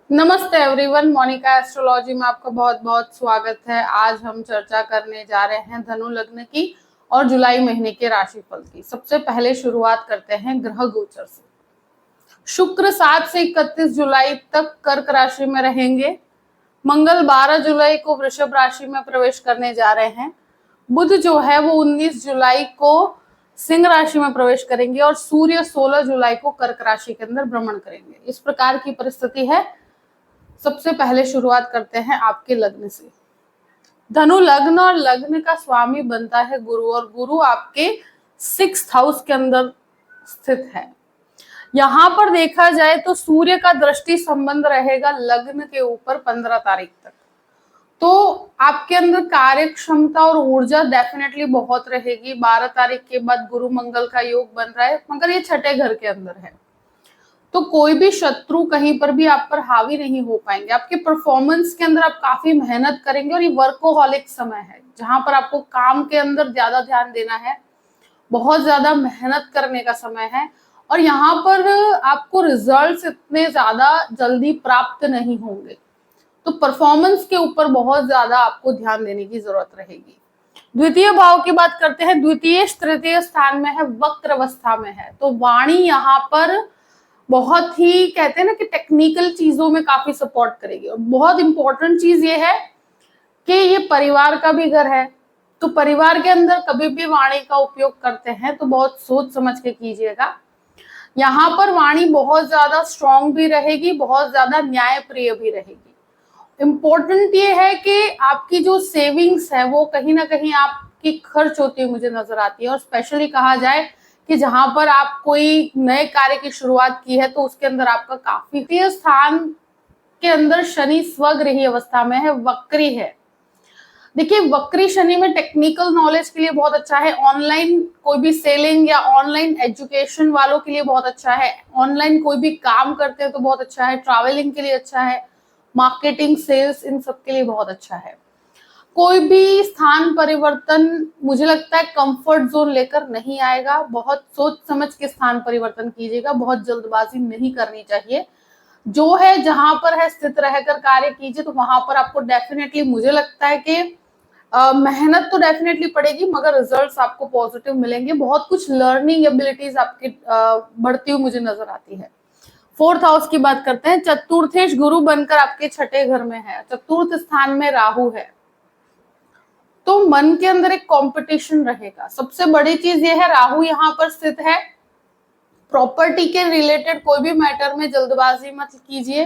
नमस्ते everyone, Monika astrology में आपका बहुत बहुत स्वागत है। आज हम चर्चा करने जा रहे हैं धनु लग्न की और जुलाई महीने के राशिफल की। सबसे पहले शुरुआत करते हैं ग्रह गोचर से। शुक्र 7 से 31 जुलाई तक कर्क राशि में रहेंगे। मंगल 12 जुलाई को वृषभ राशि में प्रवेश करने जा रहे हैं। बुध जो है वो 19 जुलाई को सिंह राशि में प्रवेश करेंगे और सूर्य 16 जुलाई को कर्क राशि के अंदर भ्रमण करेंगे। इस प्रकार की परिस्थिति है। सबसे पहले शुरुआत करते हैं आपके लग्न से। धनु लग्न और लग्न का स्वामी बनता है गुरु, और गुरु आपके 6th हाउस के अंदर स्थित है। यहां पर देखा जाए तो सूर्य का दृष्टि संबंध रहेगा लग्न के ऊपर 15 तारीख तक। तो आपके अंदर कार्य क्षमता और ऊर्जा डेफिनेटली बहुत रहेगी। 12 तारीख के बाद गुरु मंगल का योग बन रहा है, मगर ये छठे घर के अंदर है, तो कोई भी शत्रु कहीं पर भी आप पर हावी नहीं हो पाएंगे। आपके परफॉर्मेंस के अंदर आप काफी मेहनत करेंगे और ये वर्कोहॉलिक समय है जहां पर आपको काम के अंदर ज्यादा ध्यान देना है, बहुत ज्यादा मेहनत करने का समय है, और यहाँ पर आपको रिजल्ट्स इतने ज्यादा जल्दी प्राप्त नहीं होंगे। तो परफॉर्मेंस के ऊपर बहुत ज्यादा आपको ध्यान देने की जरूरत रहेगी। द्वितीय भाव की बात करते हैं। द्वितीय तृतीय स्थान में है, वक्र अवस्था में है, तो वाणी यहाँ पर बहुत ही कहते हैं ना कि टेक्निकल चीजों में काफी सपोर्ट करेगी। और बहुत इंपॉर्टेंट चीज ये है कि ये परिवार का भी घर है, तो परिवार के अंदर कभी भी वाणी का उपयोग करते हैं तो बहुत सोच समझ के कीजिएगा। यहाँ पर वाणी बहुत ज्यादा स्ट्रांग भी रहेगी, बहुत ज्यादा न्याय प्रिय भी रहेगी। इम्पोर्टेंट ये है कि आपकी जो सेविंग्स है वो कहीं ना कहीं आपकी खर्च होती हुई मुझे नजर आती है। और स्पेशली कहा जाए कि जहां पर आप कोई नए कार्य की शुरुआत की है तो उसके अंदर आपका काफी स्थान के अंदर शनि स्वगृही अवस्था में है, वक्री है। देखिए, वक्री शनि में टेक्निकल नॉलेज के लिए बहुत अच्छा है। ऑनलाइन कोई भी सेलिंग या ऑनलाइन एजुकेशन वालों के लिए बहुत अच्छा है। ऑनलाइन कोई भी काम करते हैं तो बहुत अच्छा है। ट्रैवलिंग के लिए अच्छा है। मार्केटिंग, सेल्स, इन सब के लिए बहुत अच्छा है। कोई भी स्थान परिवर्तन मुझे लगता है कंफर्ट जोन लेकर नहीं आएगा। बहुत सोच समझ के स्थान परिवर्तन कीजिएगा, बहुत जल्दबाजी नहीं करनी चाहिए। जो है जहां पर है स्थित रहकर कार्य कीजिए, तो वहां पर आपको डेफिनेटली मुझे लगता है कि मेहनत तो डेफिनेटली पड़ेगी, मगर रिजल्ट्स आपको पॉजिटिव मिलेंगे। बहुत कुछ लर्निंग एबिलिटीज आपकी बढ़ती हुई मुझे नजर आती है। 4th हाउस की बात करते हैं। चतुर्थेश गुरु बनकर आपके छठे घर में है, चतुर्थ स्थान में राहु है, तो मन के अंदर एक कंपटीशन रहेगा। सबसे बड़ी चीज ये है, राहु यहाँ पर स्थित है। प्रॉपर्टी के रिलेटेड कोई भी मैटर में जल्दबाजी मत कीजिए।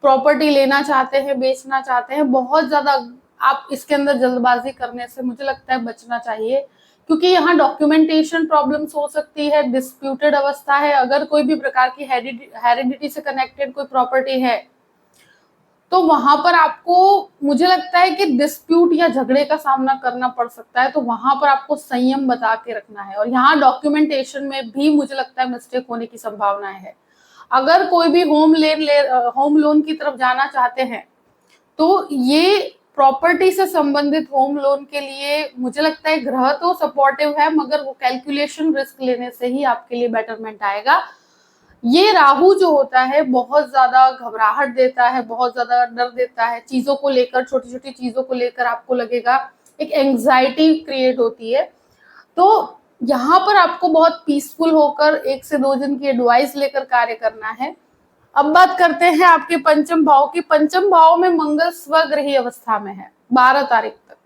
प्रॉपर्टी लेना चाहते हैं, बेचना चाहते हैं, बहुत ज्यादा आप इसके अंदर जल्दबाजी करने से मुझे लगता है बचना चाहिए, क्योंकि यहाँ डॉक्यूमेंटेशन प्रॉब्लम्स हो सकती है, डिस्प्यूटेड अवस्था है। अगर कोई भी प्रकार की हेरिडिटी से कनेक्टेड कोई प्रॉपर्टी है तो वहां पर आपको मुझे लगता है कि डिस्प्यूट या झगड़े का सामना करना पड़ सकता है। तो वहां पर आपको संयम बता के रखना है। और यहाँ डॉक्यूमेंटेशन में भी मुझे लगता है मिस्टेक होने की संभावनाएं है। अगर कोई भी होम लोन की तरफ जाना चाहते हैं तो ये प्रॉपर्टी से संबंधित होम लोन के लिए मुझे लगता है ग्रह तो सपोर्टिव है, मगर वो कैलकुलेशन रिस्क लेने से ही आपके लिए बेटरमेंट आएगा। ये राहु जो होता है बहुत ज्यादा घबराहट देता है, बहुत ज्यादा डर देता है चीजों को लेकर। छोटी छोटी चीजों को लेकर आपको लगेगा एक एंग्जाइटी क्रिएट होती है। तो यहाँ पर आपको बहुत पीसफुल होकर 1 से 2 दिन की एडवाइस लेकर कार्य करना है। अब बात करते हैं आपके पंचम भाव की। पंचम भाव में मंगल स्वगृही अवस्था में है 12 तारीख तक।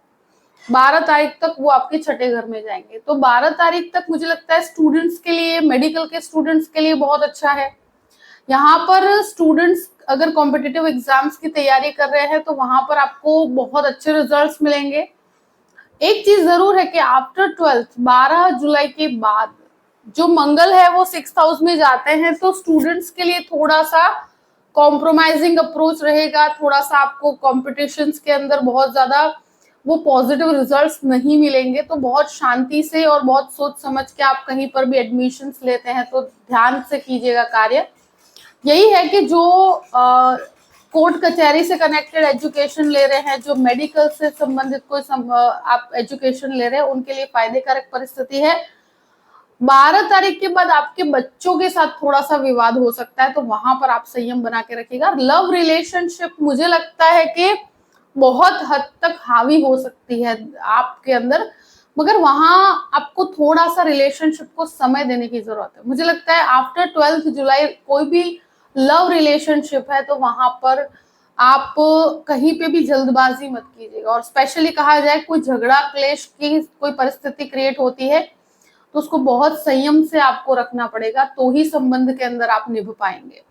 12 तारीख तक वो आपके छठे घर में जाएंगे, तो 12 तारीख तक मुझे लगता है स्टूडेंट्स के लिए, मेडिकल के स्टूडेंट्स के लिए बहुत अच्छा है। यहाँ पर स्टूडेंट्स अगर कॉम्पिटिटिव एग्जाम्स की तैयारी कर रहे हैं तो वहां पर आपको बहुत अच्छे रिजल्ट्स मिलेंगे। एक चीज जरूर है कि आफ्टर 12th 12 जुलाई के बाद जो मंगल है वो 6th हाउस में जाते हैं, तो स्टूडेंट्स के लिए थोड़ा सा कॉम्प्रोमाइजिंग अप्रोच रहेगा। थोड़ा सा आपको कॉम्पिटिशन्स के अंदर बहुत ज्यादा वो पॉजिटिव रिजल्ट्स नहीं मिलेंगे। तो बहुत शांति से और बहुत सोच समझ के आप कहीं पर भी एडमिशन्स लेते हैं तो ध्यान से कीजिएगा कार्य। यही है कि जो कोर्ट कचहरी से कनेक्टेड एजुकेशन ले रहे हैं, जो मेडिकल से संबंधित कोई आप एजुकेशन ले रहे हैं, उनके लिए फायदेकारक परिस्थिति है। 12 तारीख के बाद आपके बच्चों के साथ थोड़ा सा विवाद हो सकता है, तो वहां पर आप संयम बना के रखिएगा। लव रिलेशनशिप मुझे लगता है कि बहुत हद तक हावी हो सकती है आपके अंदर, मगर वहां आपको थोड़ा सा रिलेशनशिप को समय देने की जरूरत है। मुझे लगता है आफ्टर 12 जुलाई कोई भी लव रिलेशनशिप है तो वहां पर आप कहीं पे भी जल्दबाजी मत कीजिएगा। और स्पेशली कहा जाए कोई झगड़ा क्लेश की कोई परिस्थिति क्रिएट होती है तो उसको बहुत संयम से आपको रखना पड़ेगा, तो ही संबंध के अंदर आप निभ पाएंगे।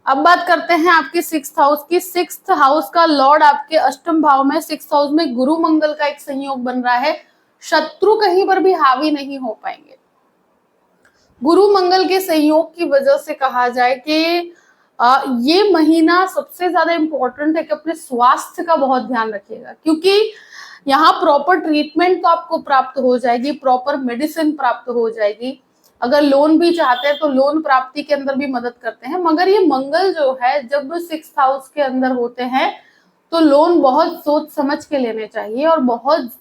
अब बात करते हैं आपके 6th हाउस की। 6th हाउस का लॉर्ड आपके अष्टम भाव में, 6th हाउस में गुरु मंगल का एक संयोग बन रहा है। शत्रु कहीं पर भी हावी नहीं हो पाएंगे। गुरु मंगल के संयोग की वजह से कहा जाए कि ये महीना सबसे ज्यादा इंपॉर्टेंट है कि अपने स्वास्थ्य का बहुत ध्यान रखिएगा, क्योंकि यहाँ प्रॉपर ट्रीटमेंट तो आपको प्राप्त हो जाएगी, प्रॉपर मेडिसिन प्राप्त हो जाएगी। अगर लोन भी चाहते हैं तो लोन प्राप्ति के अंदर भी मदद करते हैं, मगर ये मंगल जो है जब 6th हाउस के अंदर होते हैं तो लोन बहुत सोच समझ के लेने चाहिए और बहुत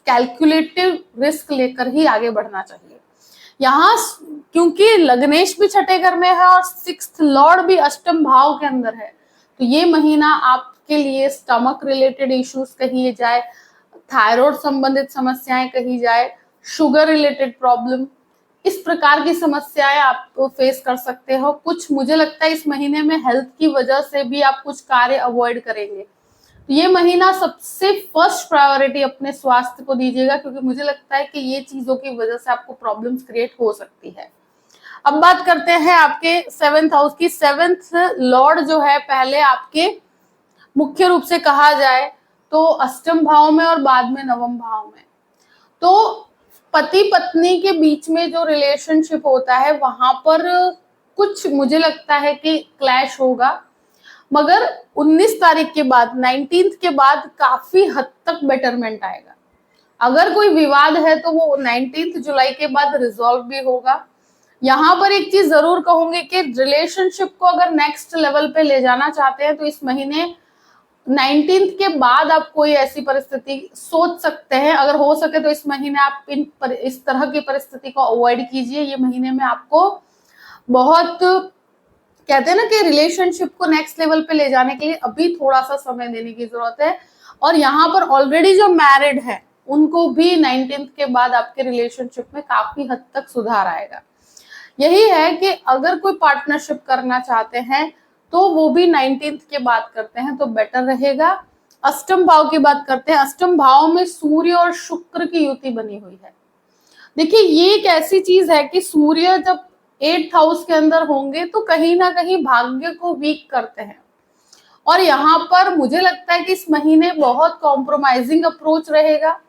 कैलकुलेटिव रिस्क लेकर ही आगे बढ़ना चाहिए। यहाँ क्योंकि लग्नेश भी छठे घर में है और 6th लॉर्ड भी अष्टम भाव के अंदर है, तो ये महीना आपके लिए स्टमक रिलेटेड इश्यूज कही जाए, थायराइड संबंधित समस्याएं कही जाए, शुगर रिलेटेड प्रॉब्लम, इस प्रकार की समस्याएं आप फेस कर सकते हो। कुछ मुझे लगता है इस महीने में हेल्थ की वजह से भी आप कुछ कार्य अवॉइड करेंगे। तो ये महीना सबसे फर्स्ट प्रायोरिटी अपने स्वास्थ्य को दीजिएगा, क्योंकि मुझे लगता है कि ये चीजों की वजह से आपको प्रॉब्लम्स क्रिएट हो सकती है। अब बात करते हैं आपके 7th हाउस की। 7th लॉर्ड जो है पहले आपके मुख्य रूप से कहा जाए तो अष्टम भाव में और बाद में नवम भाव में, तो पति पत्नी के बीच में जो रिलेशनशिप होता है वहां पर कुछ मुझे लगता है कि क्लैश होगा, मगर 19 तारीख के बाद 19th के बाद काफी हद तक बेटरमेंट आएगा। अगर कोई विवाद है तो वो 19 जुलाई के बाद रिजॉल्व भी होगा। यहाँ पर एक चीज जरूर कहूंगी कि रिलेशनशिप को अगर नेक्स्ट लेवल पे ले जाना चाहते हैं तो इस महीने 19th के बाद आप कोई ऐसी परिस्थिति सोच सकते हैं। अगर हो सके तो इस महीने आप इस तरह की परिस्थिति को अवॉइड कीजिए। ये महीने में आपको बहुत, कहते हैं ना कि रिलेशनशिप को नेक्स्ट लेवल पे ले जाने के लिए अभी थोड़ा सा समय देने की जरूरत है। और यहाँ पर ऑलरेडी जो मैरिड है उनको भी 19th के बाद आपके रिलेशनशिप में काफी हद तक सुधार आएगा। यही है कि अगर कोई पार्टनरशिप करना चाहते हैं तो वो भी 19th के बाद करते हैं तो बेटर रहेगा। अष्टम भाव की बात करते हैं। अष्टम भाव में सूर्य और शुक्र की युति बनी हुई है। देखिए ये एक ऐसी चीज है कि सूर्य जब 8th हाउस के अंदर होंगे तो कहीं ना कहीं भाग्य को वीक करते हैं, और यहाँ पर मुझे लगता है कि इस महीने बहुत कॉम्प्रोमाइजिंग अप्रोच रहेगा।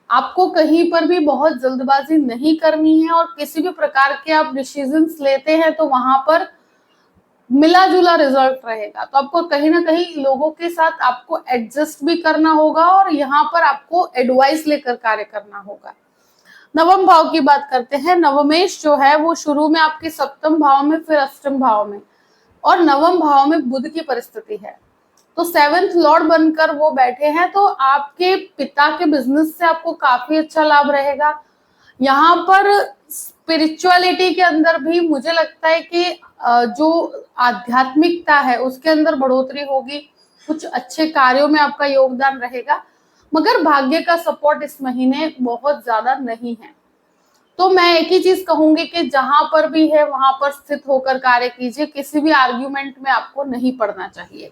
आपको कहीं पर भी बहुत जल्दबाजी नहीं करनी है, और किसी भी प्रकार के आप डिसीजंस लेते हैं तो वहां पर मिला जुला रिजल्ट रहेगा। तो आपको कहीं ना कहीं लोगों के साथ आपको एडजस्ट भी करना होगा और यहाँ पर आपको एडवाइस लेकर कार्य करना होगा। नवम भाव की बात करते हैं। नवमेश जो है वो शुरू में आपके सप्तम भाव में, फिर अष्टम भाव में, और नवम भाव में बुध की परिस्थिति है। तो 7th लॉर्ड बनकर वो बैठे हैं, तो आपके पिता के बिजनेस से आपको काफी अच्छा लाभ रहेगा। यहाँ पर स्पिरिचुअलिटी के अंदर भी मुझे लगता है कि जो आध्यात्मिकता है उसके अंदर बढ़ोतरी होगी। कुछ अच्छे कार्यों में आपका योगदान रहेगा, मगर भाग्य का सपोर्ट इस महीने बहुत ज्यादा नहीं है। तो मैं एक ही चीज कहूंगी कि जहां पर भी है वहां पर स्थित होकर कार्य कीजिए। किसी भी आर्ग्यूमेंट में आपको नहीं पड़ना चाहिए।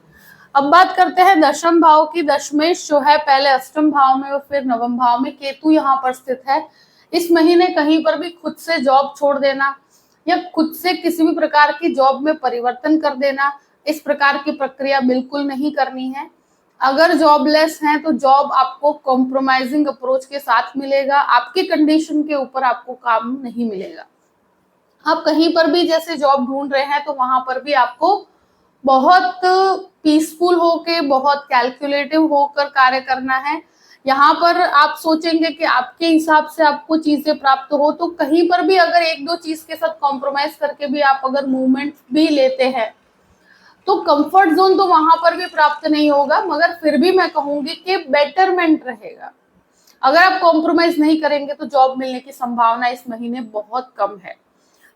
अब बात करते हैं दशम भाव की। दशमेश जो है पहले अष्टम भाव में और फिर नवम भाव में, केतु यहाँ पर स्थित है। इस महीने कहीं पर भी खुद से जॉब छोड़ देना या खुद से किसी भी प्रकार की जॉब में परिवर्तन कर देना, इस प्रकार की प्रक्रिया बिल्कुल नहीं करनी है। अगर जॉबलेस हैं तो जॉब आपको कॉम्प्रोमाइजिंग अप्रोच के साथ मिलेगा, आपके कंडीशन के ऊपर आपको काम नहीं मिलेगा। आप कहीं पर भी जैसे जॉब ढूंढ रहे हैं तो वहां पर भी आपको बहुत पीसफुल होके, बहुत कैलकुलेटिव होकर कार्य करना है। यहाँ पर आप सोचेंगे कि आपके हिसाब से आपको चीजें प्राप्त हो, तो कहीं पर भी अगर एक दो चीज के साथ कॉम्प्रोमाइज करके भी आप अगर मूवमेंट भी लेते हैं तो कंफर्ट जोन तो वहां पर भी प्राप्त नहीं होगा, मगर फिर भी मैं कहूंगी कि बेटरमेंट रहेगा। अगर आप कॉम्प्रोमाइज नहीं करेंगे तो जॉब मिलने की संभावना इस महीने बहुत कम है।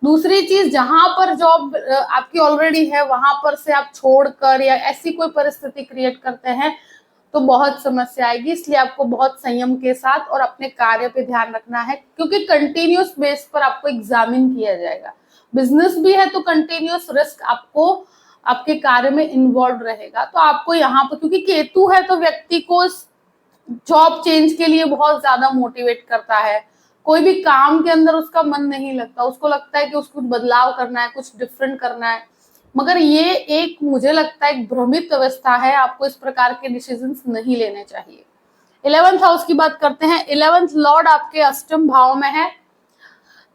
दूसरी चीज, जहां पर जॉब आपकी ऑलरेडी है वहां पर से आप छोड़कर या ऐसी कोई परिस्थिति क्रिएट करते हैं तो बहुत समस्या आएगी। इसलिए आपको बहुत संयम के साथ और अपने कार्य पे ध्यान रखना है, क्योंकि कंटिन्यूस बेस पर आपको एग्जामिन किया जाएगा। बिजनेस भी है तो कंटिन्यूस रिस्क आपको आपके कार्य में इन्वॉल्व रहेगा। तो आपको यहाँ पर, क्योंकि केतु है तो व्यक्ति को जॉब चेंज के लिए बहुत ज्यादा मोटिवेट करता है। कोई भी काम के अंदर उसका मन नहीं लगता, उसको लगता है कि उसको बदलाव करना है, कुछ डिफरेंट करना है। मगर ये एक, मुझे लगता है, एक भ्रमित अवस्था है। आपको इस प्रकार के डिसीजंस नहीं लेने चाहिए। 11th हाउस की बात करते हैं। 11th लॉर्ड आपके अष्टम भाव में है।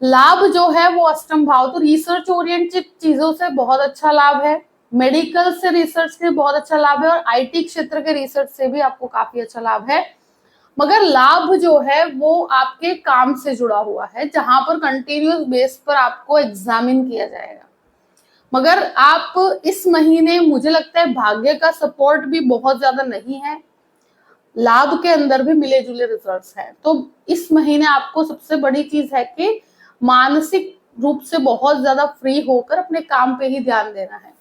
लाभ जो है वो अष्टम भाव, तो रिसर्च ओरिएंटेड चीजों से बहुत अच्छा लाभ है, मेडिकल से रिसर्च से बहुत अच्छा लाभ है, और आईटी क्षेत्र के रिसर्च से भी आपको काफी अच्छा लाभ है। मगर लाभ जो है वो आपके काम से जुड़ा हुआ है, जहां पर कंटिन्यूस बेस पर आपको एग्जामिन किया जाएगा। मगर आप इस महीने, मुझे लगता है, भाग्य का सपोर्ट भी बहुत ज्यादा नहीं है, लाभ के अंदर भी मिले जुले रिजल्ट्स हैं। तो इस महीने आपको सबसे बड़ी चीज है कि मानसिक रूप से बहुत ज्यादा फ्री होकर अपने काम पे ही ध्यान देना है।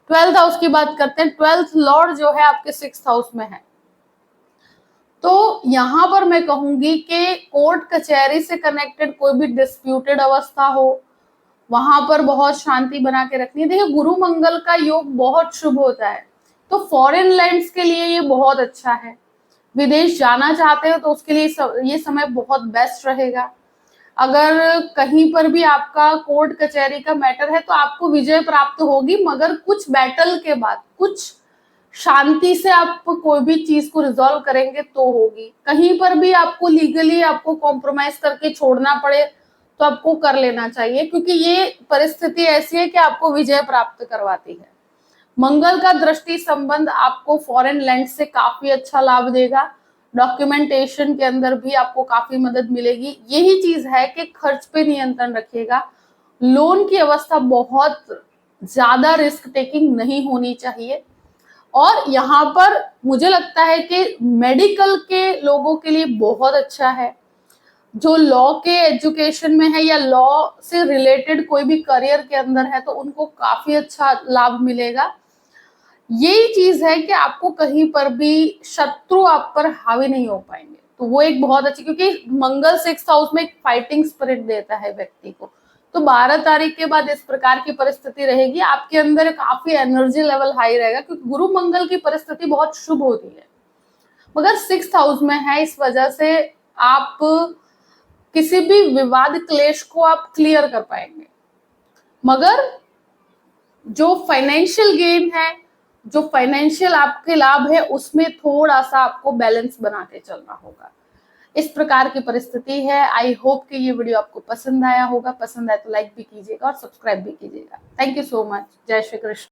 12th हाउस की बात करते हैं। 12th लॉर्ड जो है आपके 6th हाउस में है। तो यहाँ पर मैं कहूंगी कि कोर्ट कचहरी से कनेक्टेड कोई भी डिस्प्यूटेड अवस्था हो, वहां पर बहुत शांति बना के रखनी है। देखिए, गुरु मंगल का योग बहुत शुभ होता है, तो फॉरेन लैंड्स के लिए ये बहुत अच्छा है। विदेश जाना चाहते हो तो उसके लिए ये समय बहुत बेस्ट रहेगा। अगर कहीं पर भी आपका कोर्ट कचहरी का मैटर है तो आपको विजय प्राप्त होगी, मगर कुछ बैटल के बाद, कुछ शांति से आप कोई भी चीज को रिजॉल्व करेंगे तो होगी। कहीं पर भी आपको लीगली आपको कॉम्प्रोमाइज करके छोड़ना पड़े तो आपको कर लेना चाहिए, क्योंकि ये परिस्थिति ऐसी है कि आपको विजय प्राप्त करवाती है। मंगल का दृष्टि संबंध आपको फॉरेन लैंड से काफी अच्छा लाभ देगा। डॉक्यूमेंटेशन के अंदर भी आपको काफी मदद मिलेगी। यही चीज है कि खर्च पे नियंत्रण रखिएगा। लोन की अवस्था बहुत ज्यादा रिस्क टेकिंग नहीं होनी चाहिए। और यहाँ पर मुझे लगता है कि मेडिकल के लोगों के लिए बहुत अच्छा है। जो लॉ के एजुकेशन में है या लॉ से रिलेटेड कोई भी करियर के अंदर है तो उनको काफी अच्छा लाभ मिलेगा। यही चीज है कि आपको कहीं पर भी शत्रु आप पर हावी नहीं हो पाएंगे, तो वो एक बहुत अच्छी, क्योंकि मंगल 6th हाउस में एक फाइटिंग स्पिरिट देता है व्यक्ति को। तो 12 तारीख के बाद इस प्रकार की परिस्थिति रहेगी, आपके अंदर काफी एनर्जी लेवल हाई रहेगा, क्योंकि गुरु मंगल की परिस्थिति बहुत शुभ होती है। मगर 6th हाउस में है, इस वजह से आप किसी भी विवाद क्लेश को आप क्लियर कर पाएंगे। मगर जो फाइनेंशियल गेन है, जो फाइनेंशियल आपके लाभ है, उसमें थोड़ा सा आपको बैलेंस बना के चलना होगा। इस प्रकार की परिस्थिति है। आई होप कि ये वीडियो आपको पसंद आया होगा। पसंद आए तो लाइक भी कीजिएगा और सब्सक्राइब भी कीजिएगा। Thank you so much. जय श्री कृष्ण।